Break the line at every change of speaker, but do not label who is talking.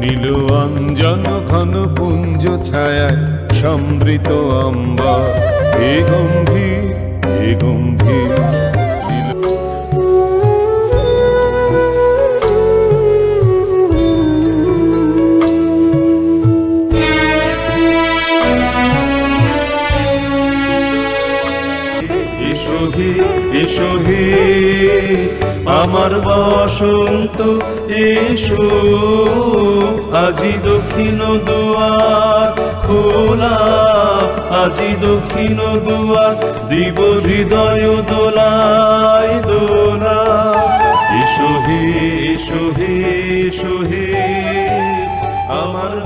নীল অঞ্জন ঘন পুঞ্জ ছায়ায় সমৃত অম্বর, হে গম্ভীর হে গম্ভীর। এসো হে এসো হে আমার বসন্ত, এসো আজি দক্ষিণ দুয়ার খোলা, আজি দক্ষিণ দুয়ার দিব হৃদয় দোলায় দোলা। এসো হে এসো হে এসো হে আমার